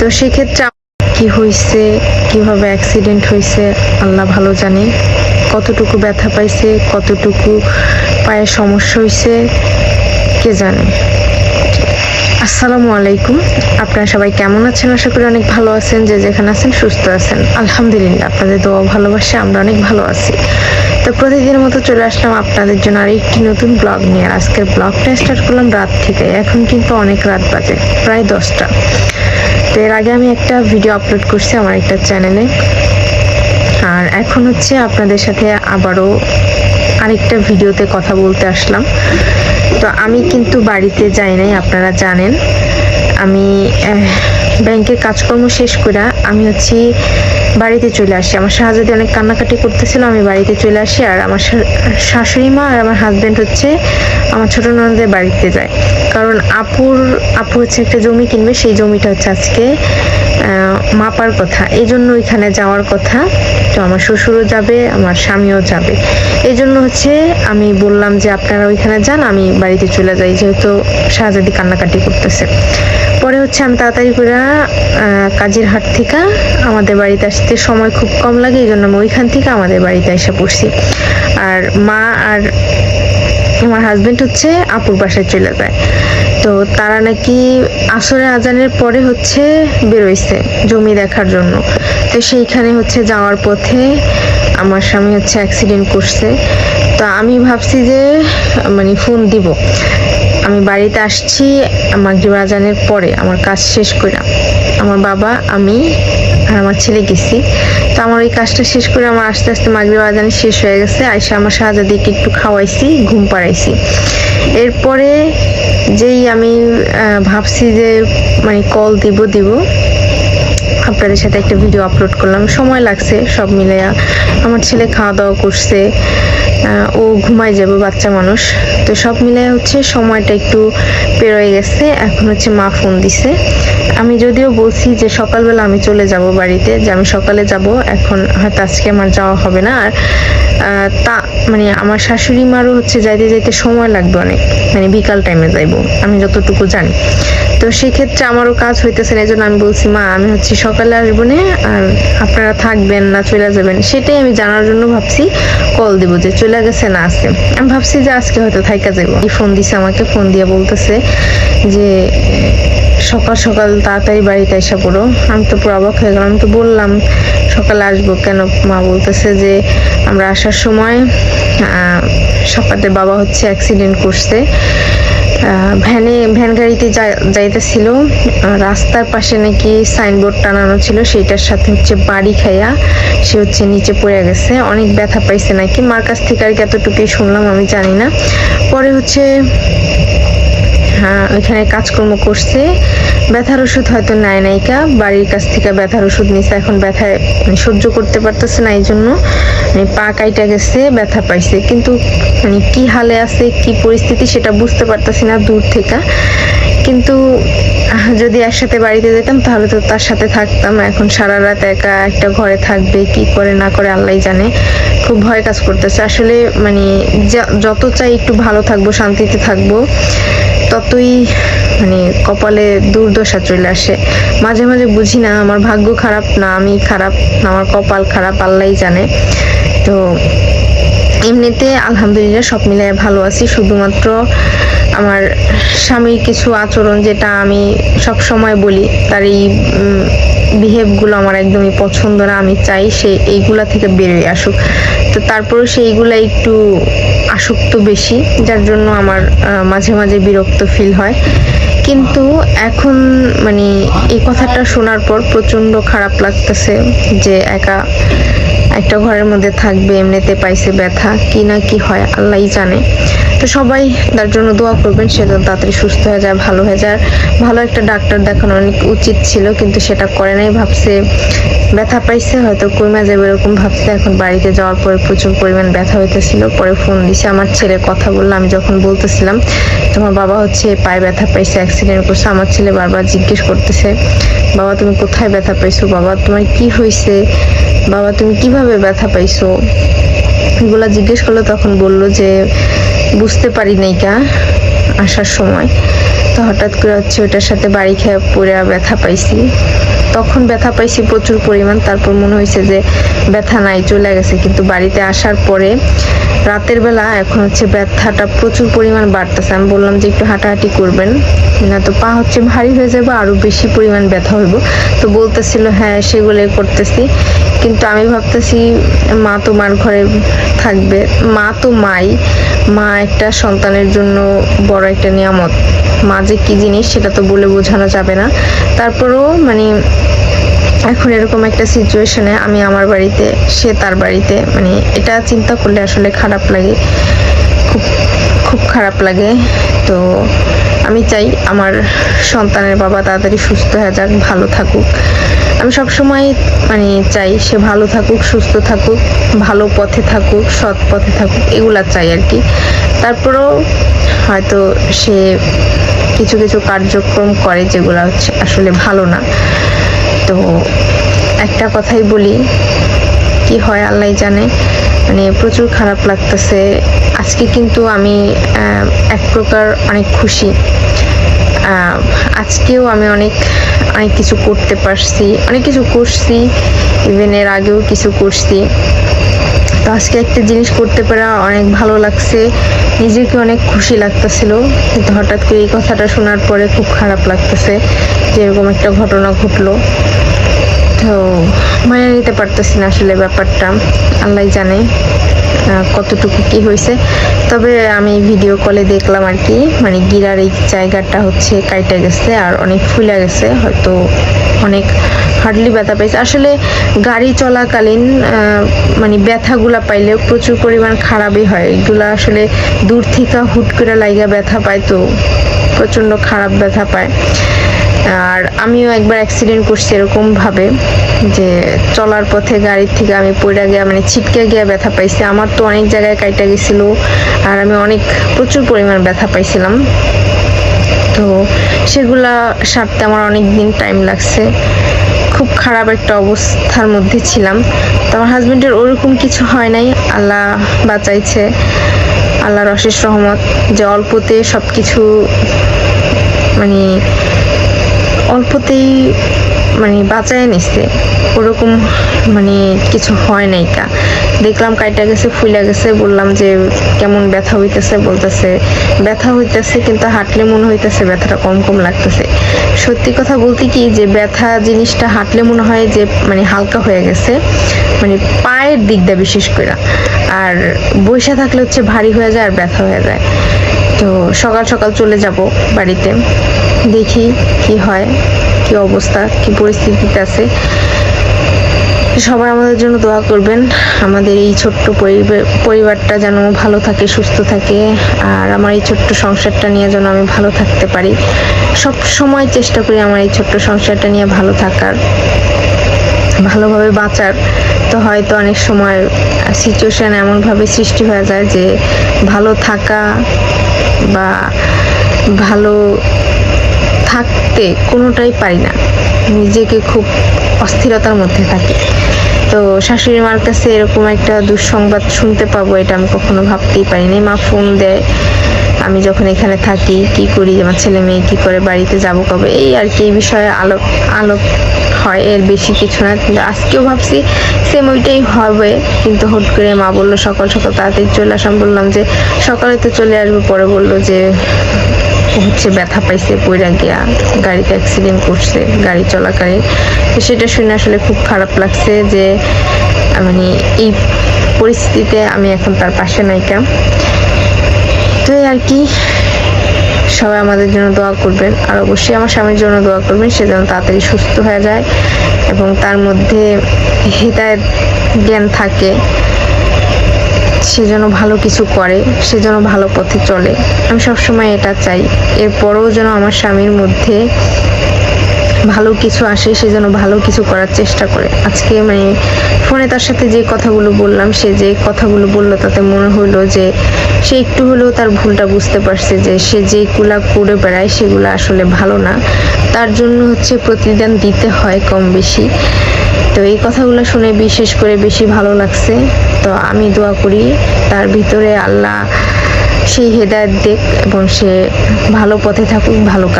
তো সেক্ষেত্রে কি হয়েছে, কিভাবে অ্যাক্সিডেন্ট হয়েছে আল্লাহ ভালো জানে। কতটুকু ব্যথা পাইছে, কতটুকু পায়ে সমস্যা হয়েছে কে জানে। আসসালামু আলাইকুম, আপনারা সবাই কেমন আছেন? আশা করি অনেক ভালো আছেন। যে যেখানে আছেন সুস্থ আছেন, আলহামদুলিল্লাহ। আপনাদের দোয়া ভালোবাসে আমরা অনেক ভালো আছি। তো প্রতিদিনের মতো চলে আসলাম আপনাদের জন্য আর একটি নতুন ব্লগ নিয়ে। আজকের ব্লগটা স্টার্ট করলাম রাত থেকে। এখন কিন্তু অনেক রাত বাজে, প্রায় 10টা। তো এর আগে আমি একটা ভিডিও আপলোড করছি আমার একটা চ্যানেলে, আর এখন হচ্ছে আপনাদের সাথে আবারও আরেকটা ভিডিওতে কথা বলতে আসলাম। তো আমি কিন্তু বাড়িতে যাই নাই, আপনারা জানেন। আমি ব্যাংকের কাজকর্ম শেষ করে আমি হচ্ছে বাড়িতে চলে আসি। আমার শাহজাদি অনেক কান্নাকাটি করতেছিল, আমি বাড়িতে চলে আসি। আর আমার শাশুড়ি মা আর আমার হাজব্যান্ড হচ্ছে আমার ছোট ননদের বাড়িতে যায়, কারণ আপু হচ্ছে একটা জমি কিনবে। সেই জমিটা হচ্ছে আজকে মাপার কথা, এই জন্য ওইখানে যাওয়ার কথা। তো আমার শ্বশুরও যাবে, আমার স্বামীও যাবে। এই জন্য হচ্ছে আমি বললাম যে আপনারা ওইখানে যান, আমি বাড়িতে চলে যাই, যেহেতু শাহজাদি কান্নাকাটি করতেছে। পরে হচ্ছে আমি তাড়াতাড়ি করে কাজের হাট থেকে আমাদের বাড়িতে আসতে সময় খুব কম লাগে, এই জন্য আমি ওইখান থেকে আমাদের বাড়িতে এসে পড়ছি। আর মা আর আমার হাজবেন্ড হচ্ছে আপুর বাসায় চলে যায়। তো তারা নাকি আসরের আজানের পরে হচ্ছে বেরোইছে জমি দেখার জন্য। তো সেইখানে হচ্ছে যাওয়ার পথে আমার স্বামী হচ্ছে অ্যাক্সিডেন্ট করছে। তো আমি ভাবছি যে মানে ফোন দিব। আমি বাড়িতে আসছি মাগরিব আজানের পরে, আমার কাজ শেষ করে আমার বাবা, আমি আর আমার ছেলে গেছি। তো আমার ওই কাজটা শেষ করে আমার আস্তে আস্তে মাগরিব আজান শেষ হয়ে গেছে। আইসা আমার শাহজাদিকে একটু খাওয়াইছি, ঘুম পাড়াইছি। এরপরে যেই আমি ভাবছি যে মানে কল দিব আপনাদের সাথে একটা ভিডিও আপলোড করলাম। সময় লাগছে সব মিলাইয়া। আমার ছেলে খাওয়া দাওয়া করছে, ও ঘুমাই যাবে, বাচ্চা মানুষ। তো সব মিলাই হচ্ছে সময়টা একটু পেরোয় গেছে। এখন হচ্ছে মা ফোন দিছে। আমি যদিও বলছি যে সকালবেলা আমি চলে যাব বাড়িতে, যে আমি সকালে যাব, এখন হয়তো আজকে আমার যাওয়া হবে না। আর তা মানে আমার শাশুড়ি মারও হচ্ছে যাইতে যাইতে সময় লাগবে অনেক, মানে বিকাল টাইমে যাইব আমি যতটুকু জানি। তো সেক্ষেত্রে আমারও কাজ হইতেছে না, এই জন্য আমি বলছি মা আমি হচ্ছে সকালে আসবো না, আর আপনারা থাকবেন না চলে যাবেন, সেটাই আমি জানার জন্য ভাবছি কল দিব যে চলে গেছে না আছে। আমি ভাবছি যে আজকে হয়তো থাইকা যাবো। ফোন দিছে আমাকে, ফোন দিয়ে বলতেছে যে সকাল সকাল তাড়াতাড়ি বাড়িতে এসে পড়ো। আমি তো পুরো অবাক হয়ে গেলাম। আমি তো বললাম সকালে আসবো কেন। মা বলতেছে যে আমরা আসার সময় সকালে বাবা হচ্ছে অ্যাক্সিডেন্ট করছে, ভ্যান গাড়িতে যাইতেছিল, রাস্তার পাশে নাকি সাইনবোর্ড টানানো ছিল, সেইটার সাথে হচ্ছে বাড়ি খাইয়া সে হচ্ছে নিচে পড়ে গেছে। অনেক ব্যথা পাইছে নাকি, মার কাছ থেকে আর কি এতটুকুই শুনলাম, আমি জানি না। পরে হচ্ছে ওইখানে কাজকর্ম করছে, ব্যথার ওষুধ হয়তো নাই নাইকা, বাড়ির কাছ থেকে ব্যথার ওষুধ নিছে। এখন ব্যথায় মানে সহ্য করতে পারতেছে না, এই জন্য মানে পা কাইটা গেছে, ব্যথা পাইছে। কিন্তু মানে কি হালে আছে, কি পরিস্থিতি সেটা বুঝতে পারতেছি না দূর থেকে। কিন্তু যদি একসাথে বাড়িতে যেতাম তাহলে তো তার সাথে থাকতাম। এখন সারা রাত একা একটা ঘরে থাকবে, কি করে না করে আল্লাহ জানে। খুব ভয় কাজ করতেছে আসলে। মানে যত চাই একটু ভালো থাকবো, শান্তিতে থাকবো, ততই মানে কপালে দুর্দশা চলে আসে। মাঝে মাঝে বুঝি না আমার ভাগ্য খারাপ না আমি খারাপ না আমার কপাল খারাপ, আল্লাহই জানে। তো এমনিতে আলহামদুলিল্লাহ সব মিলিয়ে ভালো আছি। শুধুমাত্র আমার স্বামীর কিছু আচরণ, যেটা আমি সব সময় বলি, তার এই বিহেভগুলো আমার একদমই পছন্দ না। আমি চাই সে এইগুলা থেকে বেরোয় আসুক। তো তারপরেও সেইগুলা একটু আসক্ত বেশি, যার জন্য আমার মাঝে মাঝে বিরক্ত ফিল হয়। কিন্তু এখন মানে এই কথাটা শোনার পর প্রচন্ড খারাপ লাগতেছে যে একা একটা ঘরের মধ্যে থাকবে, এমনিতে পাইছে ব্যথা, কি না কি হয় আল্লাহই জানে। তো সবাই তার জন্য দোয়া করবেন, সে যেন তাড়াতাড়ি সুস্থ হয়ে যায়, ভালো হয়ে যায়। ভালো একটা ডাক্তার দেখানো অনেক উচিত ছিল, কিন্তু সেটা করে নাই। ভাবছে ব্যথা পাইছে হয়তো কমে যাবে এরকম ভাবছে। এখন বাড়িতে যাওয়ার পরে প্রচুর পরিমাণ ব্যথা হইতেছিল। পরে ফোন দিছে আমার ছেলে, কথা বললো। আমি যখন বলতেছিলাম তোমার বাবা হচ্ছে পায়ে ব্যথা পাইছে, অ্যাক্সিডেন্ট করছে, আমার ছেলে বারবার জিজ্ঞেস করতেছে বাবা তুমি কোথায় ব্যথা পাইছো, বাবা তোমার কি হয়েছে, বাবা তুমি কিভাবে ব্যথা পাইছো, এগুলা জিজ্ঞেস করলো। তখন বললো যে বুঝতে পারি নাই কা আসার সময়। তো হঠাৎ করে হচ্ছে ওটার সাথে বাড়ি খেয়ে পড়ে ব্যথা পাইছি। তখন ব্যথা পাইছি প্রচুর পরিমাণ, তারপর মনে হয়েছে যে ব্যথা নাই, চলে গেছে। কিন্তু বাড়িতে আসার পরে রাতের বেলা এখন হচ্ছে ব্যথাটা প্রচুর পরিমাণ বাড়তেছে। আমি বললাম যে একটু হাঁটাহাঁটি করবেন, না তো পা হচ্ছে ভারী হয়ে যাবে, আরো বেশি পরিমাণ ব্যথা হইব। তো বলতেছিল হ্যাঁ সেগুলোই করতেছি। কিন্তু আমি ভাবতেছি মা তো মার ঘরে থাকবে, মা তো মা একটা সন্তানের জন্য বড় একটা নিয়ামত। মা যে কি জিনিস সেটা তো বলে বোঝানো যাবে না। তারপরেও মানে এখন এরকম একটা সিচুয়েশনে আমি আমার বাড়িতে, সে তার বাড়িতে, মানে এটা চিন্তা করলে আসলে খারাপ লাগে, খুব খুব খারাপ লাগে। তো আমি চাই আমার সন্তানের বাবা তাড়াতাড়ি সুস্থ হয়ে যাক, ভালো থাকুক। আমি সবসময় মানে চাই সে ভালো থাকুক, সুস্থ থাকুক, ভালো পথে থাকুক, সৎ পথে থাকুক, এগুলা চাই আর কি। তারপরেও হয়তো সে কিছু কিছু কার্যক্রম করে যেগুলো হচ্ছে আসলে ভালো না। তো একটা কথাই বলি, কি হয় আল্লাহ জানে, মানে প্রচুর খারাপ লাগতেছে আজকে। কিন্তু আমি এক প্রকার অনেক খুশি। আজকেও আমি অনেক কিছু করতে পারছি, অনেক কিছু করছি, ইভেন এর আগেও কিছু করছি। তো আজকে একটা জিনিস করতে পারে অনেক ভালো লাগছে, নিজেকে অনেক খুশি লাগতেছিল। কিন্তু হঠাৎ করে এই কথাটা শোনার পরে খুব খারাপ লাগতেছে যে এরকম একটা ঘটনা ঘটলো। তো মানিয়ে নিতে পারতেছি না আসলে ব্যাপারটা, আল্লাহ জানে কতটুকু কি হয়েছে। তবে আমি ভিডিও কলে দেখলাম আর কি, মানে গিরার এই জায়গাটা হচ্ছে কাইটা গেছে আর অনেক ফুলে গেছে, হয়তো অনেক হার্ডলি ব্যথা পাইছে। আসলে গাড়ি চলাকালীন মানে ব্যথাগুলা পাইলেও প্রচুর পরিমাণ খারাপই হয়। এগুলা আসলে দূর থেকে হুট করে লাইগা ব্যথা পায়, তো প্রচন্ড খারাপ ব্যথা পায়। আর আমিও একবার অ্যাক্সিডেন্ট করছি এরকম ভাবে, যে চলার পথে গাড়ির থেকে আমি পড়ে গিয়া মানে ছিটকে গিয়া ব্যথা পাইছি। আমার তো অনেক জায়গায় কাইটা গেছিল আর আমি প্রচুর পরিমাণ ব্যথা পাইছিলাম। তো সেগুলা সারতে আমার অনেক দিন টাইম লাগছে, খুব খারাপ একটা অবস্থার মধ্যে ছিলাম। তো আমার হাজবেন্ডের ওরকম কিছু হয় নাই, আল্লাহ বাঁচাইছে, আল্লাহর অশেষ রহমত, যে অল্পতে সবকিছু মানে অল্পতেই মানে বাঁচায় নিচ্ছে, ওরকম মানে কিছু হয় নাই। দেখলাম কাইটা গেছে, ফুলে গেছে। বললাম যে কেমন ব্যথা হইতেছে, বলতেছে ব্যথা হইতেছে কিন্তু হাঁটলে মনে হইতেছে ব্যথাটা কম কম লাগতেছে। সত্যি কথা বলতে কি, যে ব্যথা জিনিসটা হাঁটলে মনে হয় যে মানে হালকা হয়ে গেছে, মানে পায়ের দিকটা বিশেষ করে। আর বসে থাকলে হচ্ছে ভারী হয়ে যায় আর ব্যথা হয়ে যায়। তো সকাল সকাল চলে যাব বাড়িতে, দেখি কি হয়, কি অবস্থা, কি পরিস্থিতিতে আছে। সবাই আমাদের জন্য দোয়া করবেন, আমাদের এই ছোট্ট পরিবারটা যেন ভালো থাকে, সুস্থ থাকে। আর আমার এই ছোট্ট সংসারটা নিয়ে যেন আমি ভালো থাকতে পারি। সব সময় চেষ্টা করি আমার এই ছোট্ট সংসারটা নিয়ে ভালো থাকার, ভালোভাবে বাঁচার। তো হয়তো অনেক সময় সিচুয়েশন এমনভাবে সৃষ্টি হয়ে যায় যে ভালো থাকা বা ভালো থাকতে কোনোটাই পারি না, নিজেকে খুব অস্থিরতার মধ্যে থাকি। তো শাশুড়ি মার কাছে এরকম একটা দুঃসংবাদ শুনতে পাবো এটা আমি কখনো ভাবতেই পারিনি। মা ফোন দেয় আমি যখন এখানে থাকি, কি করি, আমার ছেলে মেয়ে কি করে, বাড়িতে যাবো কবে, এই আর কি, এই বিষয়ে আলোক হয়, এর বেশি কিছু না। কিন্তু আজকেও ভাবছি সেম ওইটাই হবে, কিন্তু হুট করে মা বললো সকাল সকাল তাড়াতাড়ি চলে আসাম। বললাম যে সকালে তো চলে আসবো, পরে বললো যে হচ্ছে ব্যথা পাইছে, পইরা গিয়া গাড়িতে অ্যাক্সিডেন্ট করছে গাড়ি চলাকালীন। তো সেটা শুনে আসলে খুব খারাপ লাগছে যে মানে এই পরিস্থিতিতে আমি এখন তার পাশে নাইকা। তো আর কি, সবাই আমাদের জন্য দোয়া করবেন, আর অবশ্যই আমার স্বামীর জন্য দোয়া করবেন, সে যেন তাড়াতাড়ি সুস্থ হয়ে যায় এবং তার মধ্যে হেদায়েত জ্ঞান থাকে, সে যেন ভালো কিছু করে, সে যেন ভালো পথে চলে। আমি সবসময় এটা চাই। এরপরেও যেন আমার স্বামীর মধ্যে ভালো কিছু আসে, সে যেন ভালো কিছু করার চেষ্টা করে। আজকে মানে ফোনে তার সাথে যে কথাগুলো বললাম, সে যে কথাগুলো বললো তাতে মনে হলো যে সে একটু হলেও তার ভুলটা বুঝতে পারছে, যে সে যেগুলা করে বেড়ায় সেগুলো আসলে ভালো না, তার জন্য হচ্ছে প্রতিদান দিতে হয় কম বেশি। তো এই কথাগুলো শুনে বিশেষ করে বেশি ভালো লাগছে। তো আমি দোয়া করি তার ভিতরে আল্লাহ সেই হেদায়েত দিক এবং সে ভালো পথে থাকুক, ভালো কাজ